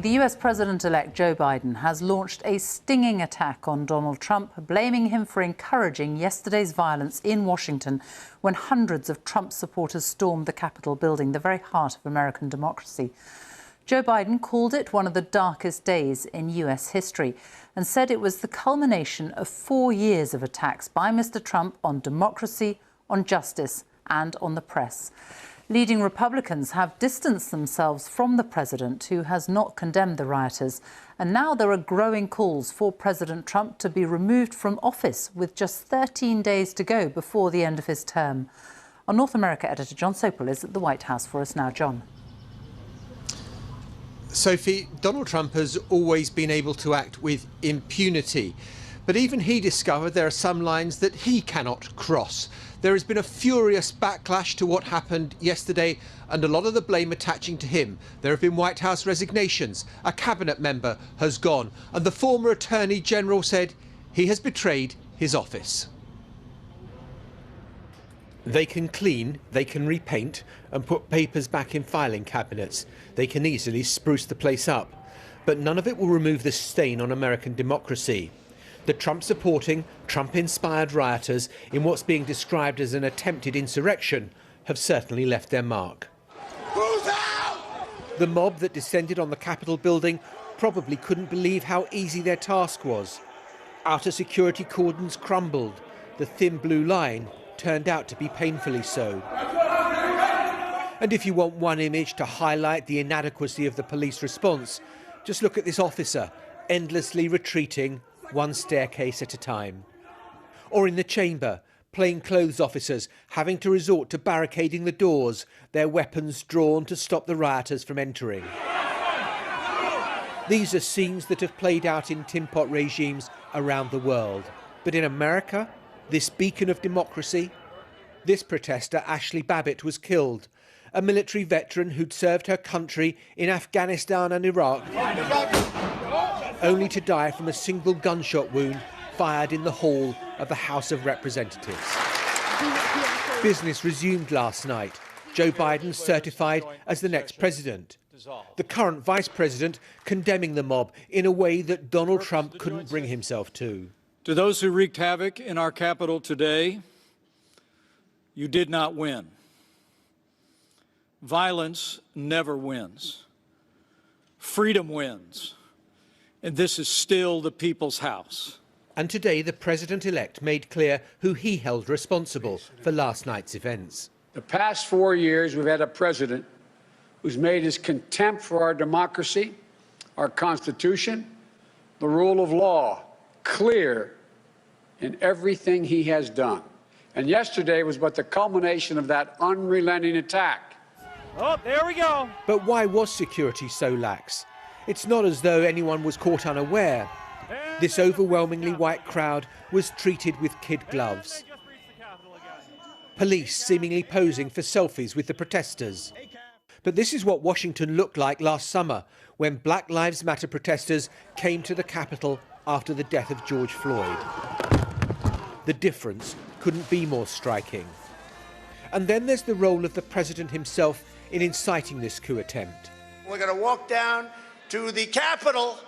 The US President-elect Joe Biden has launched a stinging attack on Donald Trump, blaming him for encouraging yesterday's violence in Washington when hundreds of Trump supporters stormed the Capitol building, the very heart of American democracy. Joe Biden called it one of the darkest days in US history and said it was the culmination of 4 years of attacks by Mr. Trump on democracy, on justice and on the press. Leading Republicans have distanced themselves from the president, who has not condemned the rioters. And now there are growing calls for President Trump to be removed from office with just 13 days to go before the end of his term. Our North America editor John Sopel is at the White House for us now. John. Sophie, Donald Trump has always been able to act with impunity. But even he discovered there are some lines that he cannot cross. There has been a furious backlash to what happened yesterday and a lot of the blame attaching to him. There have been White House resignations, a cabinet member has gone, and the former Attorney General said he has betrayed his office. They can clean, they can repaint and put papers back in filing cabinets. They can easily spruce the place up. But none of it will remove the stain on American democracy. The Trump-supporting, Trump-inspired rioters in what's being described as an attempted insurrection have certainly left their mark. Who's out? The mob that descended on the Capitol building probably couldn't believe how easy their task was. Outer security cordons crumbled. The thin blue line turned out to be painfully so. And if you want one image to highlight the inadequacy of the police response, just look at this officer endlessly retreating one staircase at a time. Or in the chamber, plainclothes officers having to resort to barricading the doors, their weapons drawn to stop the rioters from entering. These are scenes that have played out in tin pot regimes around the world. But in America, this beacon of democracy, this protester, Ashley Babbitt, was killed, a military veteran who'd served her country in Afghanistan and Iraq, only to die from a single gunshot wound fired in the hall of the House of Representatives. Business resumed last night. Joe Biden certified as the next president. The current vice president condemning the mob in a way that Donald Trump couldn't bring himself to. To those who wreaked havoc in our capital today, you did not win. Violence never wins. Freedom wins. And this is still the people's house. And today the president-elect made clear who he held responsible for last night's events. The past 4 years, we've had a president who's made his contempt for our democracy, our Constitution, the rule of law clear in everything he has done. And yesterday was but the culmination of that unrelenting attack. Oh, there we go. But why was security so lax? It's not as though anyone was caught unaware. This overwhelmingly white crowd was treated with kid gloves. Police seemingly posing for selfies with the protesters. But this is what Washington looked like last summer when Black Lives Matter protesters came to the Capitol after the death of George Floyd. The difference couldn't be more striking. And then there's the role of the president himself in inciting this coup attempt. We're going to walk down to the Capitol.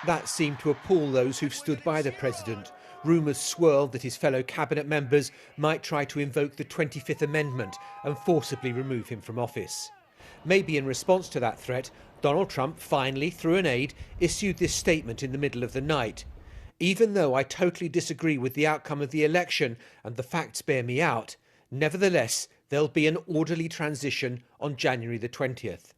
That seemed to appall those who've stood by the president. Rumours swirled that his fellow cabinet members might try to invoke the 25th Amendment and forcibly remove him from office. Maybe in response to that threat, Donald Trump finally, through an aide, issued this statement in the middle of the night. Even though I totally disagree with the outcome of the election and the facts bear me out, nevertheless, there'll be an orderly transition on January the 20th.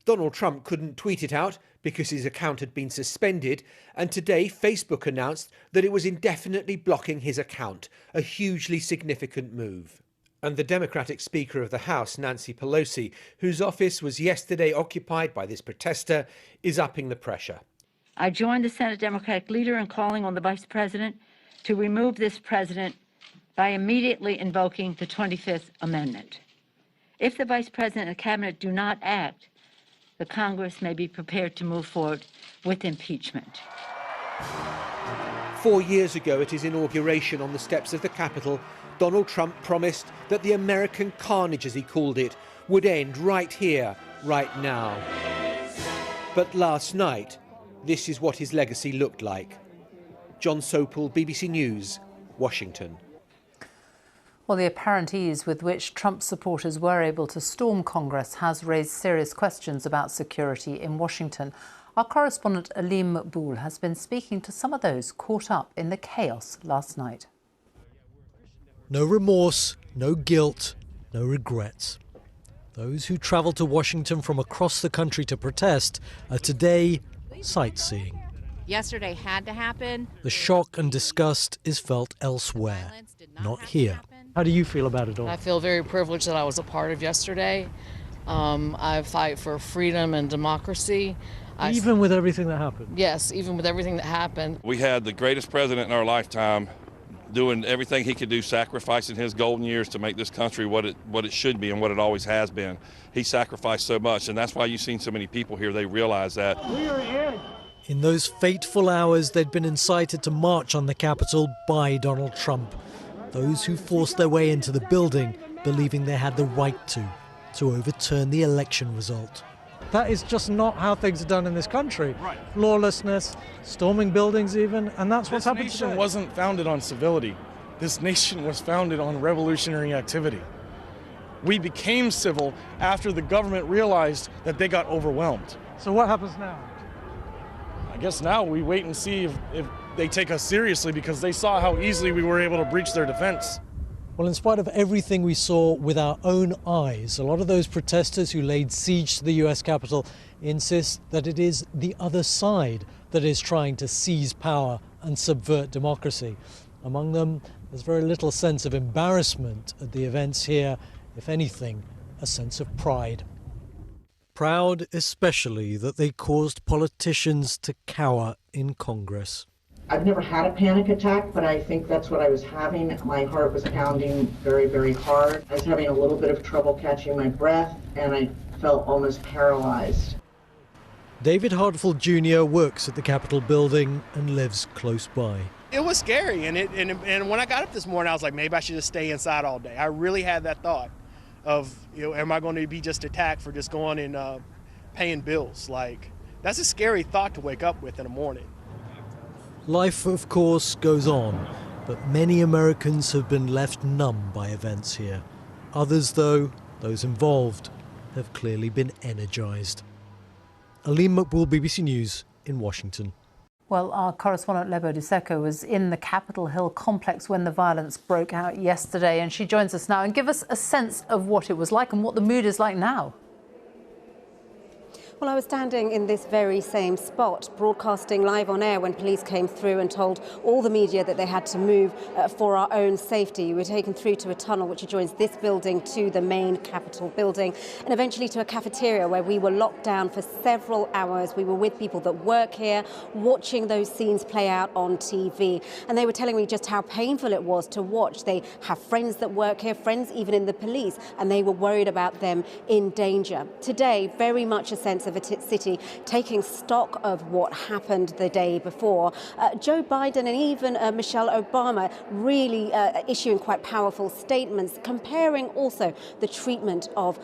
Donald Trump couldn't tweet it out because his account had been suspended, and today Facebook announced that it was indefinitely blocking his account, a hugely significant move. And the Democratic Speaker of the House, Nancy Pelosi, whose office was yesterday occupied by this protester, is upping the pressure. I joined the Senate Democratic leader in calling on the Vice President to remove this president by immediately invoking the 25th Amendment. If the Vice President and the Cabinet do not act, the Congress may be prepared to move forward with impeachment. 4 years ago at his inauguration on the steps of the Capitol, Donald Trump promised that the American carnage, as he called it, would end right here, right now. But last night, this is what his legacy looked like. John Sopel, BBC News, Washington. Well, the apparent ease with which Trump supporters were able to storm Congress has raised serious questions about security in Washington. Our correspondent Aleem Maqbool has been speaking to some of those caught up in the chaos last night. No remorse, no guilt, no regrets. Those who travelled to Washington from across the country to protest are today sightseeing. Yesterday had to happen. The shock and disgust is felt elsewhere, not here. How do you feel about it all? I feel very privileged that I was a part of yesterday. I fight for freedom and democracy. Even with everything that happened? Yes, even with everything that happened. We had the greatest president in our lifetime doing everything he could do, sacrificing his golden years to make this country what it should be and what it always has been. He sacrificed so much, and that's why you've seen so many people here. They realize that. In those fateful hours, they'd been incited to march on the Capitol by Donald Trump. Those who forced their way into the building, believing they had the right to overturn the election result. That is just not how things are done in this country. Right. Lawlessness, storming buildings even, and that's what's happened This today. nation wasn't founded on civility. This nation was founded on revolutionary activity. We became civil after the government realized that they got overwhelmed. So what happens now? I guess now we wait and see if they take us seriously, because they saw how easily we were able to breach their defense. Well, in spite of everything we saw with our own eyes, a lot of those protesters who laid siege to the US Capitol insist that it is the other side that is trying to seize power and subvert democracy. Among them, there's very little sense of embarrassment at the events here, if anything, a sense of pride. Proud especially that they caused politicians to cower in Congress. I've never had a panic attack, but I think that's what I was having. My heart was pounding very, very hard. I was having a little bit of trouble catching my breath, and I felt almost paralyzed. David Hartford Jr. works at the Capitol building and lives close by. It was scary, and when I got up this morning, I was like, maybe I should just stay inside all day. I really had that thought of, am I going to be just attacked for just going and paying bills? Like, that's a scary thought to wake up with in the morning. Life, of course, goes on, but many Americans have been left numb by events here. Others, though, those involved, have clearly been energized. Aleem Maqbool, BBC News in Washington. Well, our correspondent Lebo Diseko was in the Capitol Hill complex when the violence broke out yesterday, and she joins us now and give us a sense of what it was like and what the mood is like now. Well, I was standing in this very same spot, broadcasting live on air when police came through and told all the media that they had to move for our own safety. We were taken through to a tunnel which adjoins this building to the main Capitol building, and eventually to a cafeteria where we were locked down for several hours. We were with people that work here, watching those scenes play out on TV, and they were telling me just how painful it was to watch. They have friends that work here, friends even in the police, and they were worried about them in danger. Today, very much a sense of a city taking stock of what happened the day before. Joe Biden and even Michelle Obama really issuing quite powerful statements, comparing also the treatment of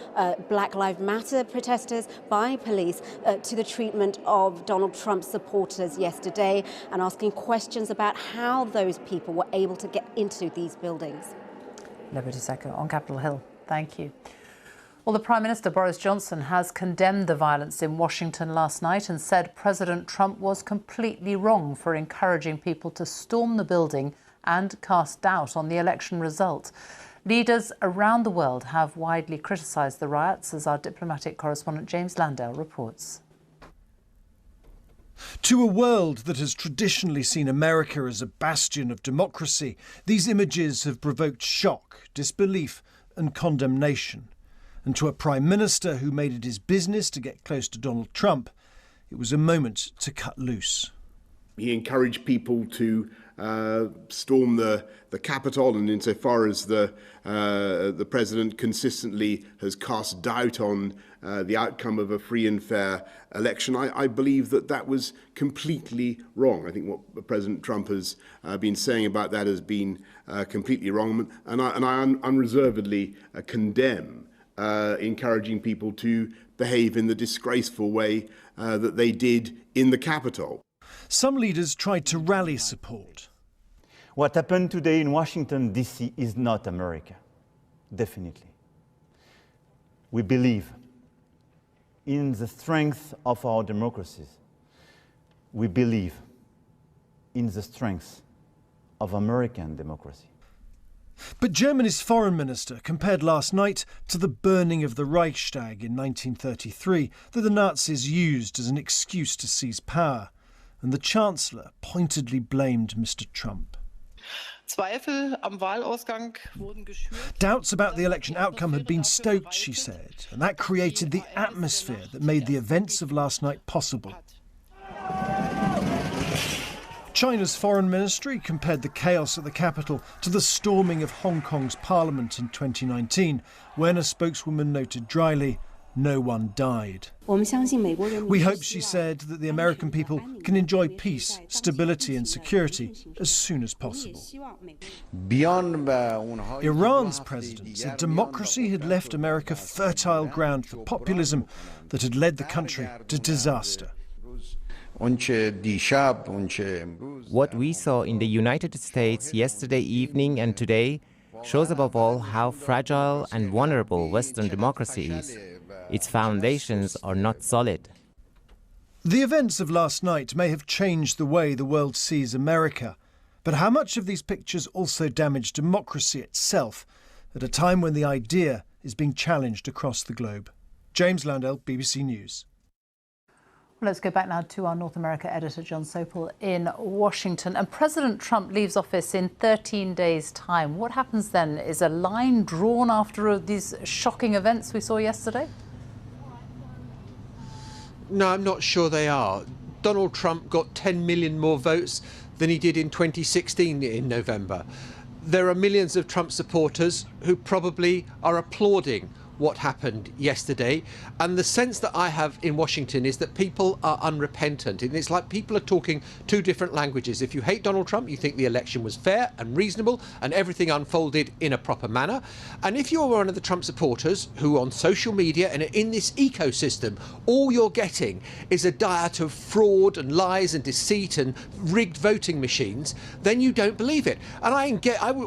Black Lives Matter protesters by police to the treatment of Donald Trump supporters yesterday, and asking questions about how those people were able to get into these buildings. Lebo Diseko on Capitol Hill. Thank you. Well, the Prime Minister, Boris Johnson, has condemned the violence in Washington last night and said President Trump was completely wrong for encouraging people to storm the building and cast doubt on the election result. Leaders around the world have widely criticised the riots, as our diplomatic correspondent James Landale reports. To a world that has traditionally seen America as a bastion of democracy, these images have provoked shock, disbelief and condemnation. And to a Prime Minister who made it his business to get close to Donald Trump, it was a moment to cut loose. He encouraged people to storm the Capitol, and insofar as the president consistently has cast doubt on the outcome of a free and fair election, I believe that was completely wrong. I think what President Trump has been saying about that has been completely wrong, and I unreservedly condemn encouraging people to behave in the disgraceful way that they did in the Capitol. Some leaders tried to rally support. What happened today in Washington, D.C. is not America, definitely. We believe in the strength of our democracies. We believe in the strength of American democracy. But Germany's foreign minister compared last night to the burning of the Reichstag in 1933 that the Nazis used as an excuse to seize power. And the Chancellor pointedly blamed Mr. Trump. Doubts about the election outcome had been stoked, she said, and that created the atmosphere that made the events of last night possible. China's foreign ministry compared the chaos at the capital to the storming of Hong Kong's parliament in 2019, when a spokeswoman noted dryly, no one died. We hope, she said, that the American people can enjoy peace, stability and security as soon as possible. Iran's president said democracy had left America fertile ground for populism that had led the country to disaster. What we saw in the United States yesterday evening and today shows above all how fragile and vulnerable Western democracy is. Its foundations are not solid. The events of last night may have changed the way the world sees America, but how much of these pictures also damage democracy itself at a time when the idea is being challenged across the globe? James Landell, BBC News. Well, let's go back now to our North America editor, John Sopel, in Washington. And President Trump leaves office in 13 days' time. What happens then? Is a line drawn after these shocking events we saw yesterday? No, I'm not sure they are. Donald Trump got 10 million more votes than he did in 2016 in November. There are millions of Trump supporters who probably are applauding what happened yesterday, and the sense that I have in Washington is that people are unrepentant, and it's like people are talking two different languages. If you hate Donald Trump, you think the election was fair and reasonable and everything unfolded in a proper manner, and if you're one of the Trump supporters who on social media and in this ecosystem all you're getting is a diet of fraud and lies and deceit and rigged voting machines, then you don't believe it. And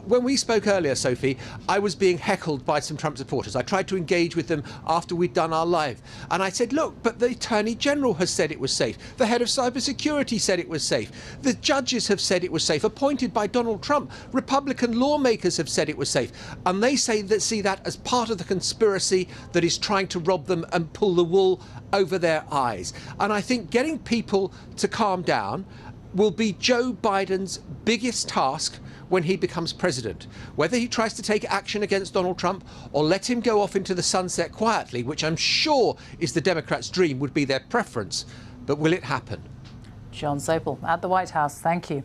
when we spoke earlier, Sophie, I was being heckled by some Trump supporters. I tried to engage with them after we'd done our live, and I said, look, but the Attorney General has said it was safe, the head of cybersecurity said it was safe, the judges have said it was safe, appointed by Donald Trump, Republican lawmakers have said it was safe, and they see that as part of the conspiracy that is trying to rob them and pull the wool over their eyes. And I think getting people to calm down will be Joe Biden's biggest task when he becomes president. Whether he tries to take action against Donald Trump or let him go off into the sunset quietly, which I'm sure is the Democrats' dream, would be their preference. But will it happen? John Sopel at the White House, thank you.